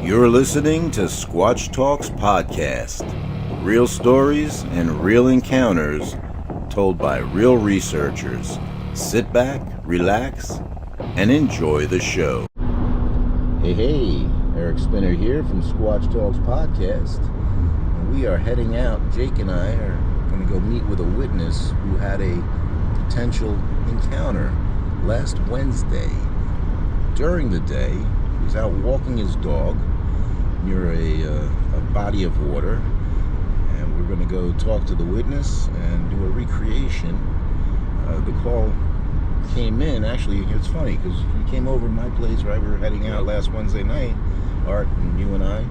You're listening to Squatch Talks Podcast. Real stories and real encounters told by real researchers. Sit back, relax, and enjoy the show. Hey, Eric Spinner here from Squatch Talks Podcast. And we are heading out. Jake and I are going to go meet with a witness who had a potential encounter last Wednesday. During the day, he was out walking his dog near a body of water, and we're going to go talk to the witness and do a recreation. The call came in, actually, it's funny because he came over to my place, right? We were heading out last Wednesday night, Art and you and I,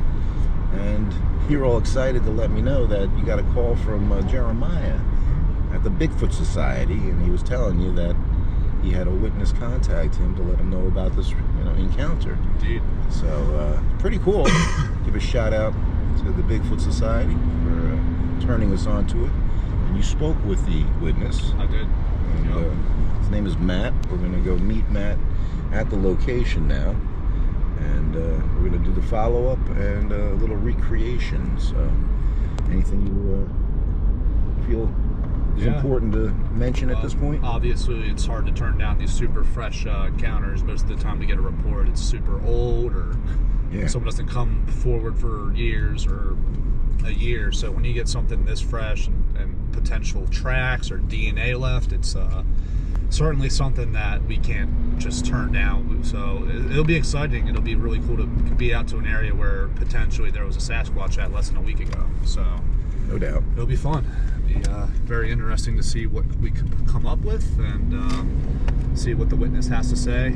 and you're all excited to let me know that you got a call from Jeremiah at the Bigfoot Society, and he was telling you that he had a witness contact him to let him know about this, encounter. Indeed. So, pretty cool. Give a shout out to the Bigfoot Society for turning us on to it. And you spoke with the witness. I did. And, his name is Matt. We're going to go meet Matt at the location now. And we're going to do the follow-up and a little recreation. So, anything you feel is important to mention at this point? Obviously, it's hard to turn down these super fresh encounters. Most of the time to get a report, it's super old, or someone doesn't come forward for years or a year. So when you get something this fresh and potential tracks or DNA left, it's certainly something that we can't just turn down. So it'll be exciting. It'll be really cool to be out to an area where potentially there was a Sasquatch at less than a week ago. So no doubt. It'll be fun. It'll be very interesting to see what we can come up with and see what the witness has to say.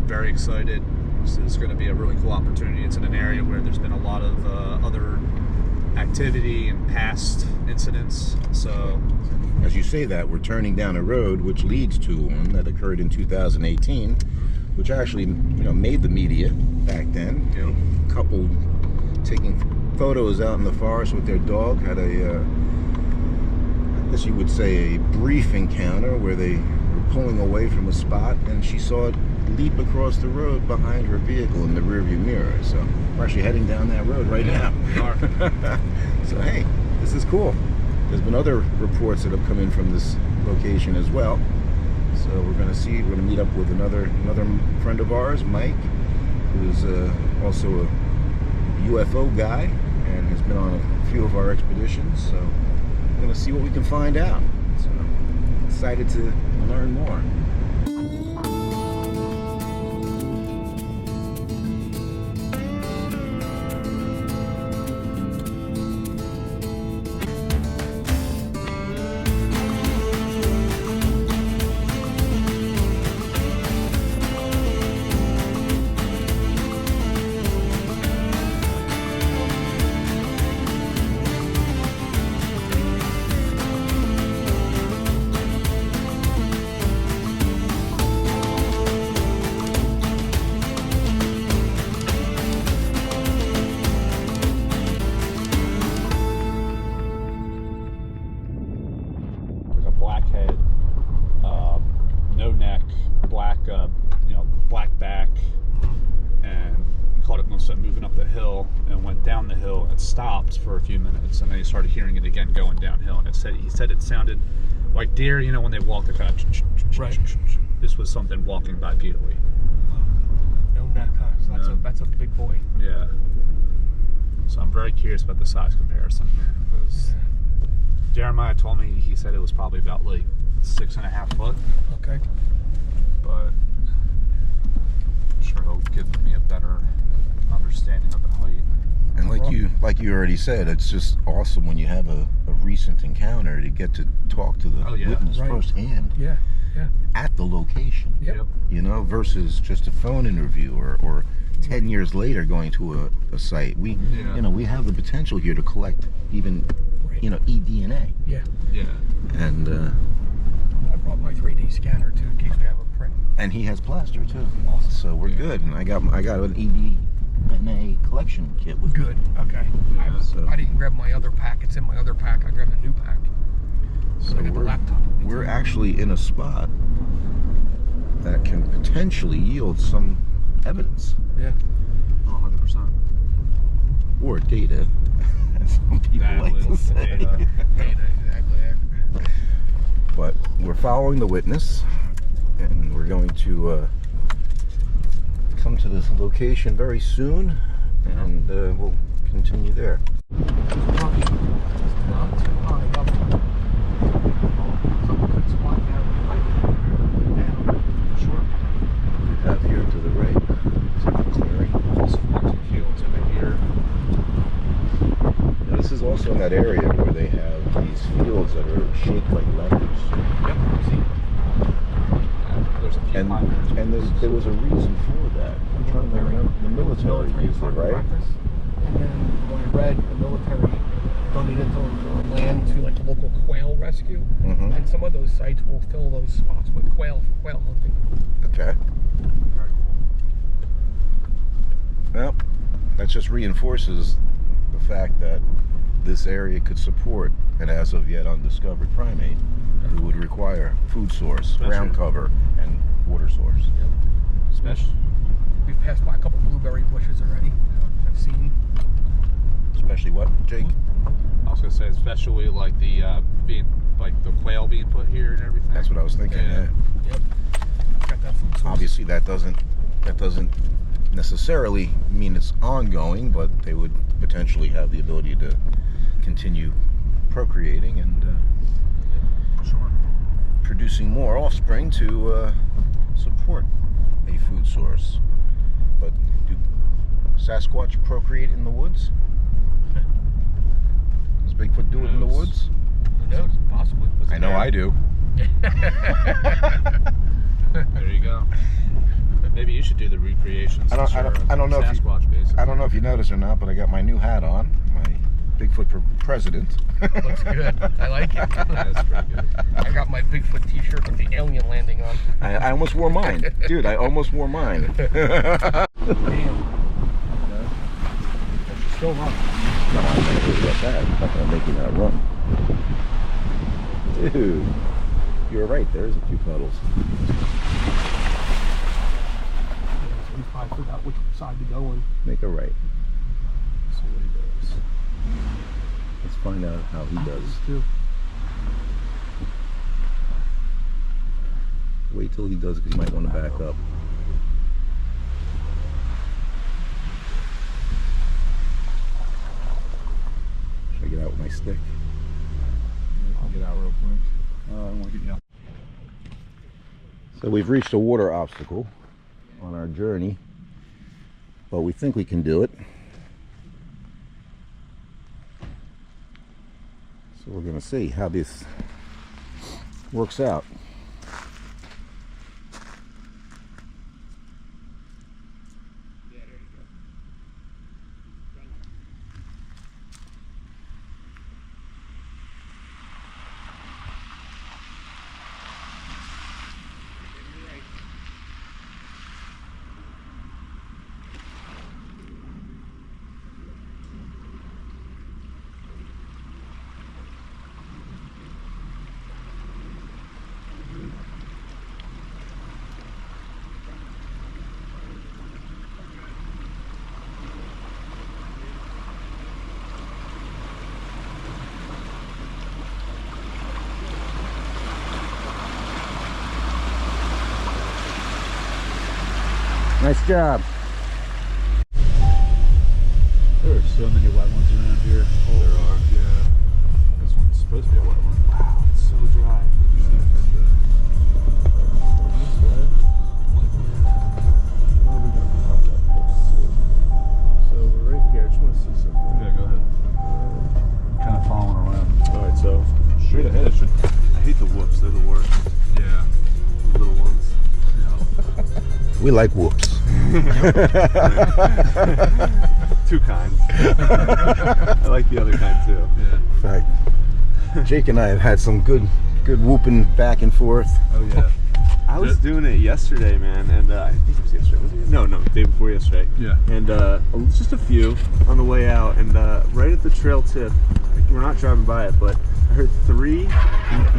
Very excited. This is going to be a really cool opportunity. It's in an area where there's been a lot of other activity and past incidents. So, as you say that, we're turning down a road which leads to one that occurred in 2018, which actually, made the media back then. A couple taking photos out in the forest with their dog had I guess you would say a brief encounter where they were pulling away from a spot and she saw it leap across the road behind her vehicle in the rearview mirror. So we're actually heading down that road right now. We are. So hey, this is cool. There's been other reports that have come in from this location as well. So we're going to meet up with another friend of ours, Mike, who's also a UFO guy and has been on a few of our expeditions. So we're going to see what we can find out. So excited to learn more. Black back, and caught it once moving up the hill and went down the hill and stopped for a few minutes, and then he started hearing it again going downhill, and he said it sounded like deer, when they walk, they're kind of right. This was something walking bipedally. No neck, huh? So that's a big boy. Yeah. So I'm very curious about the size comparison here, because Jeremiah told me, he said it was probably about like 6.5 foot. Okay. But I'm sure he'll give me a better understanding of the height. And like you already said, it's just awesome when you have a recent encounter to get to talk to the witness firsthand. Yeah. At the location. Yep. Versus just a phone interview or 10 years later going to a site. We have the potential here to collect even eDNA. Yeah. And I brought my 3D scanner too in case we have a print. And he has plaster too. Awesome. So we're good. And I got an eDNA collection kit with me. Good. Okay. I didn't grab my other pack. It's in my other pack. I grabbed a new pack. So I got the laptop. We're actually in a spot that can potentially yield some evidence. Yeah. 100%. data. Some people like to say. Data, exactly. But we're following the witness, and we're going to come to this location very soon, and we'll continue there. Not too high up. Someone could squat down. Sure. We have here to the right, some clearing. Some empty fields over here. Now, this is also in that area where they have these fields that are shaped like letters. Yep. See. There's a few miners. And there was a reason for that. I'm trying to remember. The military used it, right? Practice. And then when I read, the military donated the land to like a local quail rescue, and some of those sites will fill those spots with quail for quail hunting. Okay. Well, that just reinforces the fact that this area could support an as of yet undiscovered primate who would require food source, ground cover, and water source. Yep. Especially. We've passed by a couple blueberry bushes already. I've seen. Especially what, Jake? I was gonna say, especially like the being like the quail being put here and everything. That's what I was thinking. Yeah. Yep. Got that food source. Obviously, that doesn't necessarily mean it's ongoing, but they would potentially have the ability to continue procreating and producing more offspring to support a food source. But do Sasquatch procreate in the woods? Does Bigfoot do it in the woods? Who knows? Possibly. I know I do. There you go. Maybe you should do the recreations. I don't know if Sasquatch basically. I don't know if you noticed or not, but I got my new hat on. My Bigfoot for president. Looks good. I like it. That's pretty good. I got my Bigfoot t-shirt with the alien landing on. I almost wore mine. Dude, I almost wore mine. Damn. Still run. No, I'm not worried about that. I'm not going to make you not run. Dude, you're right. There's a few puddles. We probably figured out which side to go on. Make a right. See what he does. Let's find out how he does. Too. Wait till he does, because you might want to back up. Should I get out with my stick? I'll get out real quick. I want to get you out. So we've reached a water obstacle on our journey, but we think we can do it. So we're going to see how this works out. Nice job. There are so many wet ones around here. Oh, there are. Yeah. This one's supposed to be a wet one. Wow, it's so dry. So we're right here. I just want to see something. Yeah, go ahead. Kind of following around. All right, so straight ahead. I hate the whoops. They're the worst. Yeah. The little ones. We like whoops. Two kinds. I like the other kind too. Yeah. In fact, Jake and I have had some good whooping back and forth. Oh yeah. I was doing it yesterday, man, and I think it was yesterday. Was it? No, day before yesterday. Yeah. And just a few on the way out, and right at the trail tip, we're not driving by it, but I heard 3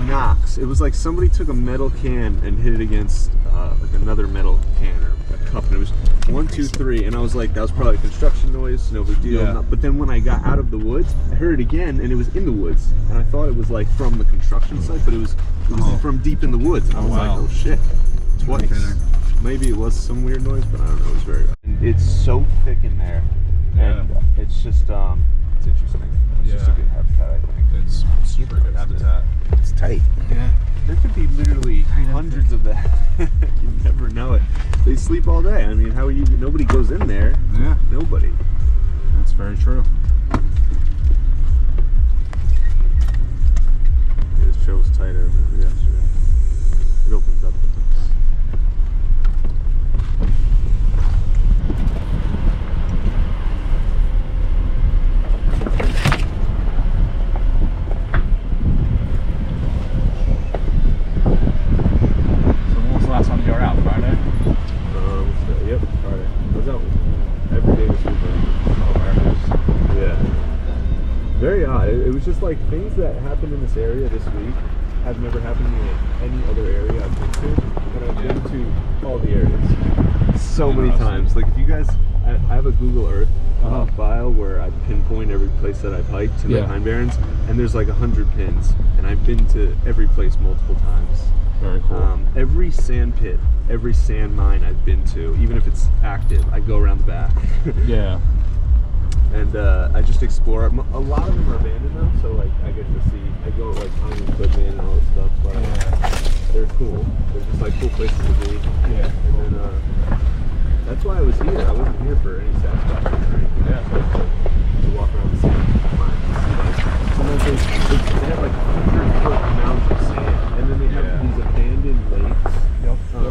knocks. It was like somebody took a metal can and hit it against like another metal can or cup, and it was 1, 2, 3, and I was like, that was probably a construction noise, no big deal. Yeah. But then when I got out of the woods, I heard it again, and it was in the woods, and I thought it was like from the construction site, but it was from deep in the woods. And I was like, oh shit, twice. Maybe it was some weird noise, but I don't know. It was very. And it's so thick in there, and it's just it's interesting. It's just a good habitat, I think. It's super good habitat. It's tight. Yeah. There could be literally hundreds of that. You never know it. They sleep all day. I mean, how are you? Nobody goes in there. Yeah. Nobody. That's very true. Yeah, this trail was tight. I remember yesterday. It opens up. Yep, Friday. I was out every day this week. Yeah. Very odd. It was just like things that happened in this area this week have never happened in any other area I've been to. And I've been to all the areas so many times. Like if you guys, I have a Google Earth file where I pinpoint every place that I've hiked in the Pine Barrens, and there's like 100 pins, and I've been to every place multiple times. Very cool. Every sand pit, every sand mine I've been to, even if it's active, I go around the back. Yeah. And I just explore. A lot of them are abandoned though, so like I get to see. I go like on equipment and all this stuff, but they're cool. They're just like cool places to be. Yeah. And then that's why I was here. I wasn't here for any Sasquatch or anything. Yeah. To walk around the sand mine and see like sometimes they have like 100-foot mounds of sand, and then they have these abandoned lakes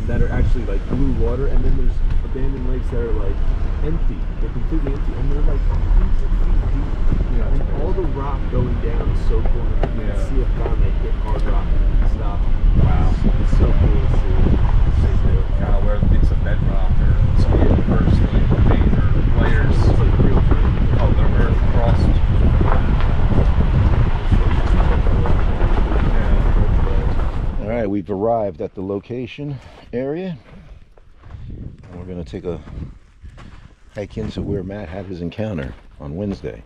that are actually like blue water, and then there's abandoned lakes that are like empty. They're completely empty, and they're like hundreds of feet deep. Yeah, and all the rock going down is so cool. And you can see it down, they hit hard rock and stuff. Wow, it's so cool to see. Kind of where it's a bedrock or some of the first like major layers. It's like real of the earth crust. All right, we've arrived at the location area, and we're going to take a hike into where Matt had his encounter on Wednesday.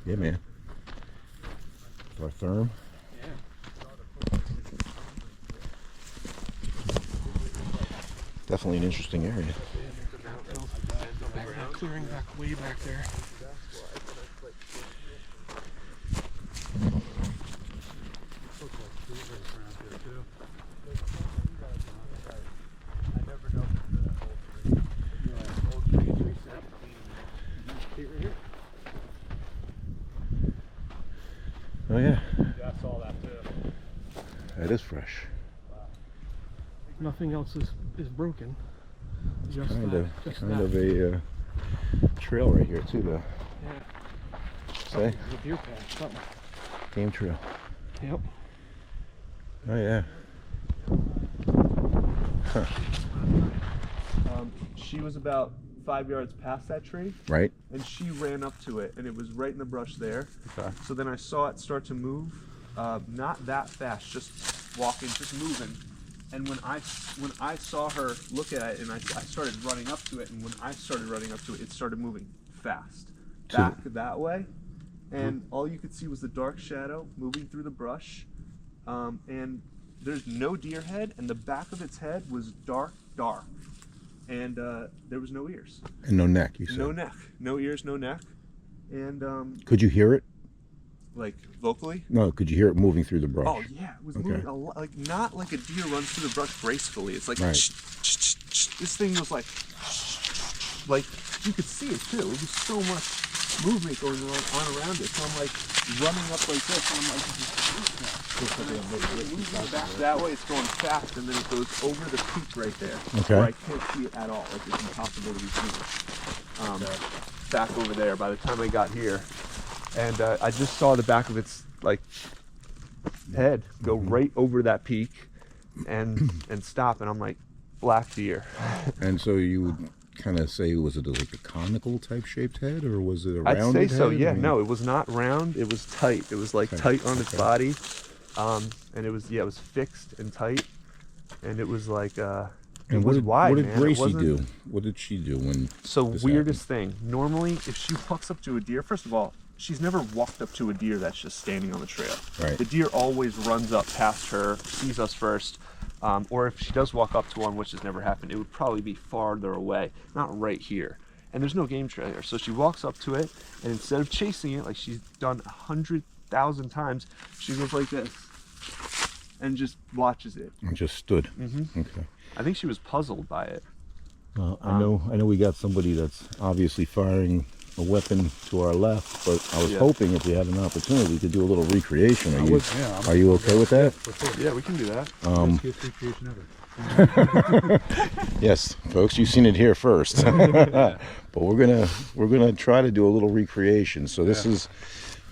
Yeah, man. Our therm. Definitely an interesting area. Clearing back way back there. Oh yeah. Yeah, I saw that too. That is fresh. Nothing else is broken. Just Kind that. of a trail right here too, though. Yeah. Say, The deer path, something. game trail. Yep. Oh yeah. Huh. She was about 5 yards past that tree, Right. and she ran up to it, and it was right in the brush there. Okay. So then I saw it start to move, not that fast, just walking, just moving. And when I saw her look at it, and I started running up to it, and when I started running up to it, it started moving fast back that way, and all you could see was the dark shadow moving through the brush, and there's no deer head, and the back of its head was dark, and there was no ears. And no neck, you said. No neck, no ears, no neck, and Could you hear it? like vocally? No, could you hear it moving through the brush? Oh yeah, it was moving a lot, like not like a deer runs through the brush gracefully. It's like this thing was like you could see it too. It was so much movement going on around it. So I'm like running up like this, and I'm like, back that way. It's going fast, and then it goes over the peak right there. Okay. Where I can't see it at all. Like it's impossible to be seen. Back over there. By the time I got here, and I just saw the back of its like head go right over that peak, and stop, and I'm like, black deer. And so you would kind of say, was it like a conical type shaped head, or was it a rounded head? I'd say so, yeah. No, it was not round. It was tight. It was like tight on its body, and it was fixed and tight, and it was like and what did Gracie do? What did she do when? So weirdest thing. Normally, if she walks up to a deer, first of all, she's never walked up to a deer that's just standing on the trail. Right. The deer always runs up past her, sees us first. Or if she does walk up to one, which has never happened, it would probably be farther away, not right here. And there's no game trail here. So she walks up to it, and instead of chasing it like she's done 100,000 times, she goes like this and just watches it. And just stood. Mm-hmm. Okay. I think she was puzzled by it. Well, I know we got somebody that's obviously firing a weapon to our left, but I was hoping if we had an opportunity to do a little recreation. Are you okay with that? Yeah, we can do that. Best recreation ever. Yes, folks, you've seen it here first. But we're gonna try to do a little recreation. So this is,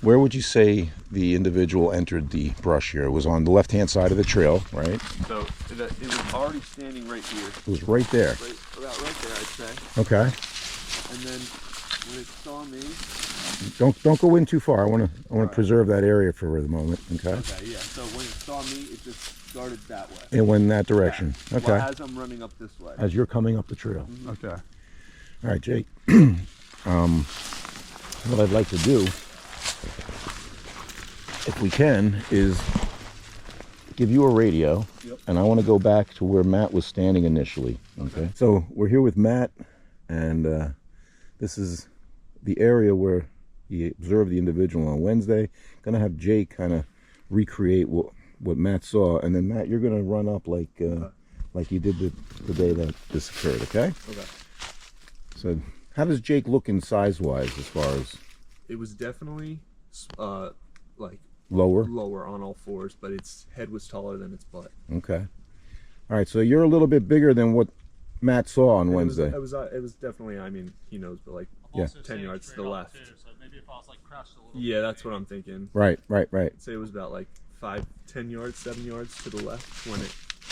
where would you say the individual entered the brush here? It was on the left-hand side of the trail, right? So it was already standing right here. It was right there. About right there, I'd say. Okay. And then when it saw me, don't go in too far. I want to preserve that area for the moment. Okay. Okay, yeah. So when it saw me, it just started that way. It went in that direction. Yeah. Okay. Well, as I'm running up this way. As you're coming up the trail. Mm-hmm. Okay. All right, Jake. What I'd like to do, if we can, is give you a radio, and I want to go back to where Matt was standing initially. Okay. So we're here with Matt, and this is the area where he observed the individual on Wednesday. Gonna have Jake kind of recreate what Matt saw, and then Matt, you're gonna run up like you did the day that this occurred. Okay. Okay. So how does Jake look in size-wise as far as? It was definitely like lower on all fours, but its head was taller than its butt. Okay. All right, so you're a little bit bigger than what Matt saw on Wednesday. It was definitely, I mean, he knows, but like 10 yards to the left. Too, so maybe if I was like crouched a little Yeah, that's what I'm thinking. Right. I'd say it was about like 10 yards, 7 yards to the left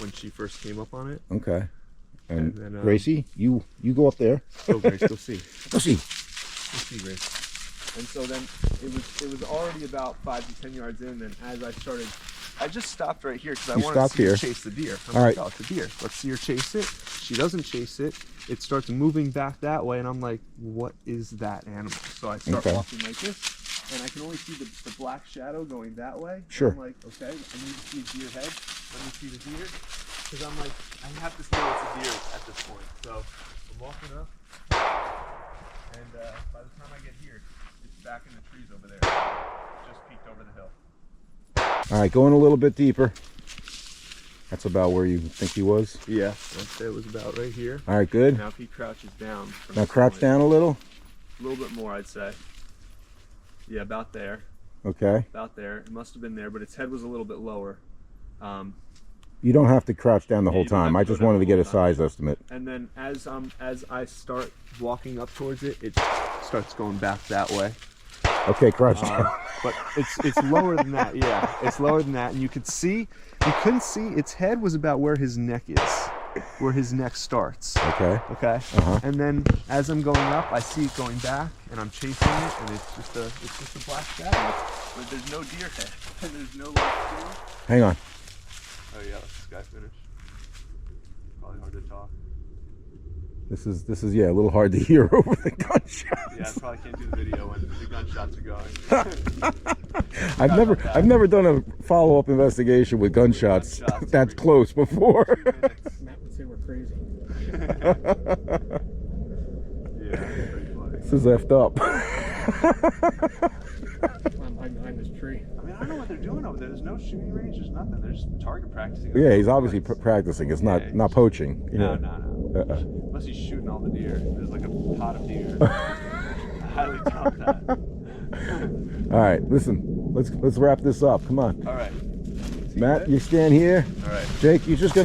when she first came up on it. Okay. And then, Gracie, you go up there. Go, Grace, go see. Go see. Go see, Grace. And so then it was already about 5 to 10 yards in, and as I started, I just stopped right here because I wanted to see her chase the deer. I'm like, oh, it's a deer. Let's see her chase it. She doesn't chase it. It starts moving back that way, and I'm like, what is that animal? So I start walking like this, and I can only see the black shadow going that way. Sure. I'm like, okay, I need to see a deer head. Let me see the deer. Because I'm like, I have to know it's a deer at this point. So I'm walking up, and by the time I get here, it's back in the trees over there. Just peeked over the hill. All right, going a little bit deeper. That's about where you think he was? Yeah, I'd say it was about right here. All right, good. Now if he crouches down. Now crouch down a little. A little bit more, I'd say. Yeah, about there. Okay. About there. It must have been there, but its head was a little bit lower. You don't have to crouch down the whole time. I just wanted to get a size estimate. And then as I start walking up towards it, it starts going back that way. Okay, crouch down. But it's lower than that. Yeah, it's lower than that, and you couldn't see its head was about where his neck is, where his neck starts. Okay. Okay. And then as I'm going up, I see it going back, and I'm chasing it, and it's just a black shadow. But there's no deer head, and there's no like. Hang on. Oh yeah, let this guy finish. Probably hard to talk. This is a little hard to hear over the gunshots. Yeah, I probably can't do the video when the gunshots are going. I've never done a follow-up investigation with gunshots that's close before. Matt would say we're crazy. Yeah, pretty funny. This is effed up. I'm hide behind this tree. I mean, I don't know what they're doing over there. There's no shooting range. There's nothing. They're just target practicing. Yeah, he's obviously practicing. It's not poaching. You know? No. Unless he's shooting all the deer. There's like a pot of deer. I highly doubt that. All right, listen. Let's wrap this up. Come on. All right. Matt, you stand here. All right. Jake, you're just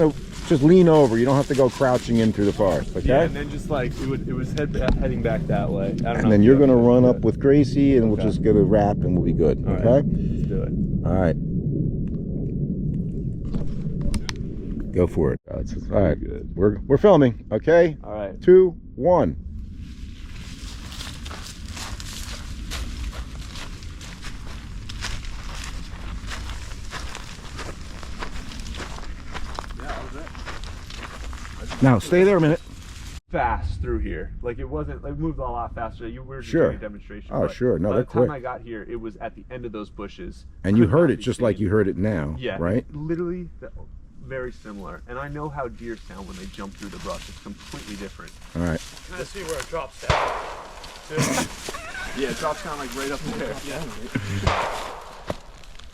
lean over. You don't have to go crouching in through the forest, okay? Yeah, and then just like it was heading back that way. I don't know. And then you're gonna run up with Gracie, and we'll just get a wrap, and we'll be good. All Okay? right. Let's do it. All right. Go for it. All right. Good. We're filming. Okay. All right. 2, 1. Now stay there a minute. Fast through here, like it wasn't like moved a lot faster. You were just Sure. doing a demonstration. Oh, but sure. No, by they're the time quick. I got here, it was at the end of those bushes. And you Could heard not it be just seen. like you heard it now. Yeah, Right. Literally, very similar. And I know how deer sound when they jump through the brush. It's completely different. All right. Can I see where it drops down? Yeah, it drops down like right up there. Yeah.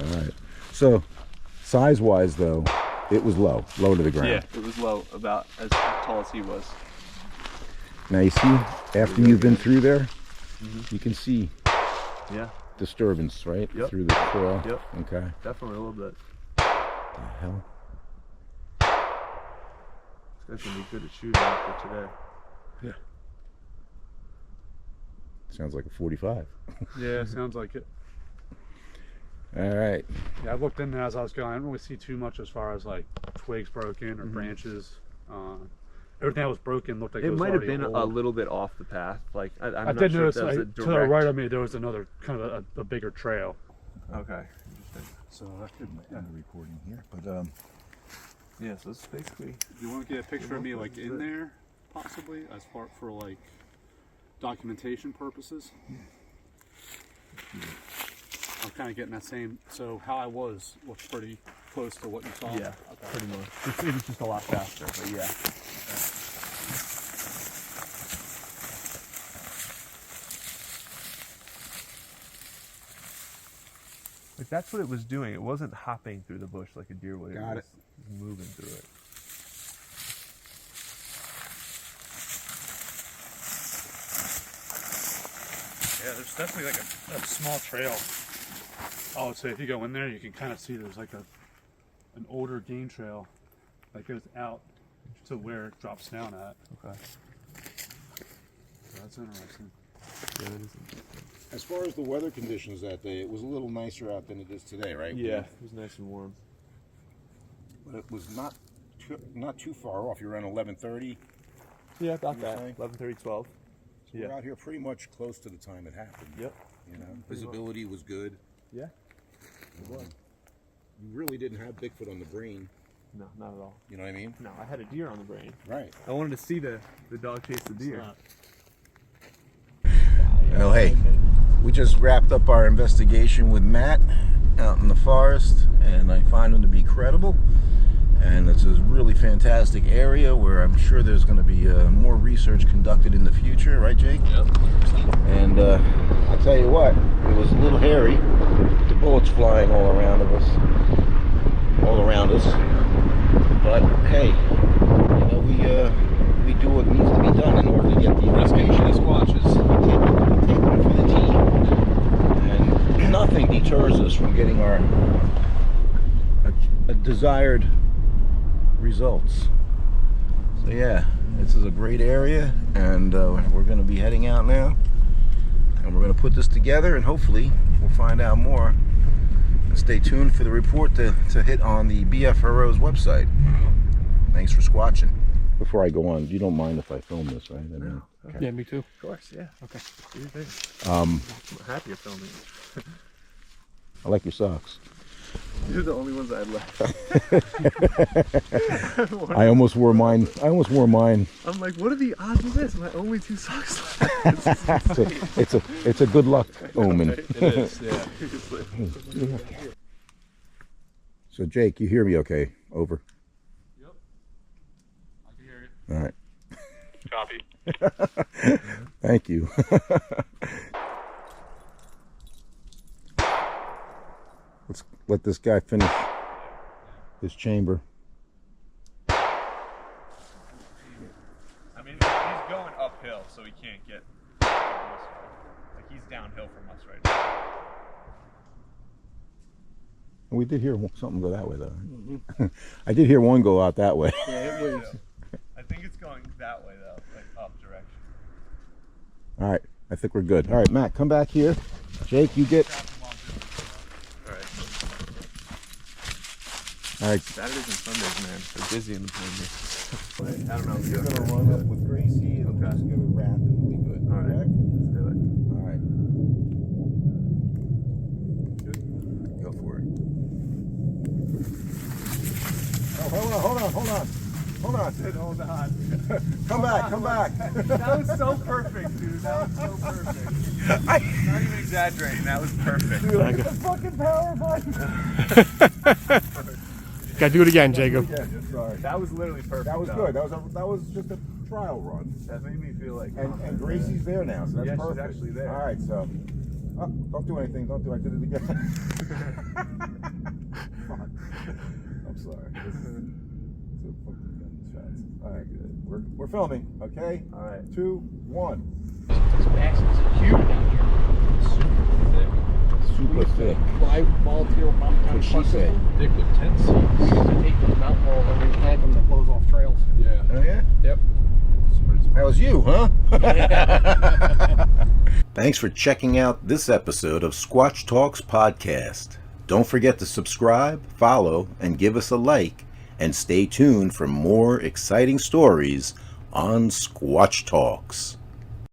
All right. So, size-wise, though, it was low to the ground. Yeah, it was low, about as tall as he was. Now you see, after you've been through there, you can see Yeah, disturbance, right? Yep. Through the trail. Yep. Okay. definitely a little bit. What the hell? This guy's gonna be good at shooting for today. Sounds like a 45. Yeah, sounds like it. All right. Yeah, I looked in there as I was going. I didn't really see too much as far as like twigs broken or branches. Everything that was broken looked like it was might have already been old. a little bit off the path. Like I'm I not did sure if notice that was a like, to the direct. right of me there was another kind of a bigger trail. Okay. Interesting. So that could end the recording here, but Yeah, so it's basically. You want to get a picture of me like in there, possibly, as far for like documentation purposes? I'm kind of getting that same. So how I was looks pretty close to what you saw. Yeah, Okay. pretty much. It was just a lot faster, but yeah. Like that's what it was doing. It wasn't hopping through the bush like a deer would. Got it was moving through it. Yeah, there's definitely like a small trail. I would say if you go in there, you can kind of see there's like an older game trail that goes out to where it drops down at. Okay. So that's interesting. Yeah, that is interesting. as far as the weather conditions that day, it was a little nicer out than it is today, right? Yeah, it was nice and warm. But it was not too far off. You're around 11:30. Yeah, about You're that. saying? 11:30, 12. So we're out here pretty much close to the time it happened. Yep. You know, visibility was good. Yeah. It was. You really didn't have Bigfoot on the brain. No, not at all. You know what I mean? No, I had a deer on the brain. Right. I wanted to see the dog chase the deer. Well, hey, we just wrapped up our investigation with Matt out in the forest, and I find him to be credible. And it's a really fantastic area where I'm sure there's going to be more research conducted in the future, right, Jake? Yep. And I'll tell you what, it was a little hairy. The bullets flying all around us. But hey, you know, we do what needs to be done in order to get the investigation. These watches. We take one for the team, and nothing deters us from getting our desired results. So yeah, this is a great area, and we're going to be heading out now, and we're going to put this together, and hopefully we'll find out more. And stay tuned for the report to hit on the BFRO's website. Thanks for squatching. Before I go on, you don't mind if I film this, right? I mean, okay. Yeah, me too. Of course, yeah. Okay. Do your thing. I'm happy you're filming. I like your socks. You're the only ones I had left. I almost wore mine. I'm like, what are the odds of this? My only 2 socks left. It's a good luck omen. It is, yeah. So Jake, you hear me okay? Over. Yep. I can hear you. All right. Copy. Thank you. let this guy finish his chamber. I mean, he's going uphill, so he can't get this way. Like, he's downhill from us right now. We did hear something go that way, though. Mm-hmm. I did hear one go out that way. Yeah, it was. I think it's going that way, though, like up direction. All right, I think we're good. All right, Matt, come back here. Jake, you get... All right. Saturdays and Sundays, man, they're busy in the morning. I don't know if You're gonna run up with Gracie, and we're just gonna wrap, and we'll be good. All right, let's do it. All right. Go for it. Oh, hold on. Hold on. Come back. That was so perfect, dude. That was so perfect. Not even exaggerating. That was perfect. Dude, I got the fucking power button. Gotta do it again, Jacob. Sorry. That was literally perfect. That was though. good. That was just a trial run. That made me feel like. And Gracie's there now, so that's yeah, perfect. she's actually there. All right, so don't do anything. I did it again. Fuck. I'm sorry. All right, good. We're filming. Okay. All right. 2, 1. This bass is huge down here. Super thick. Well, I volunteer with Mountain County What'd she Park say? System. Thick with 10 seeds. We used to take those mountain balls and replant them to close off trails. Yeah. Oh yeah. Yep. That was you, huh? Thanks for checking out this episode of Squatch Talks Podcast. Don't forget to subscribe, follow, and give us a like. And stay tuned for more exciting stories on Squatch Talks.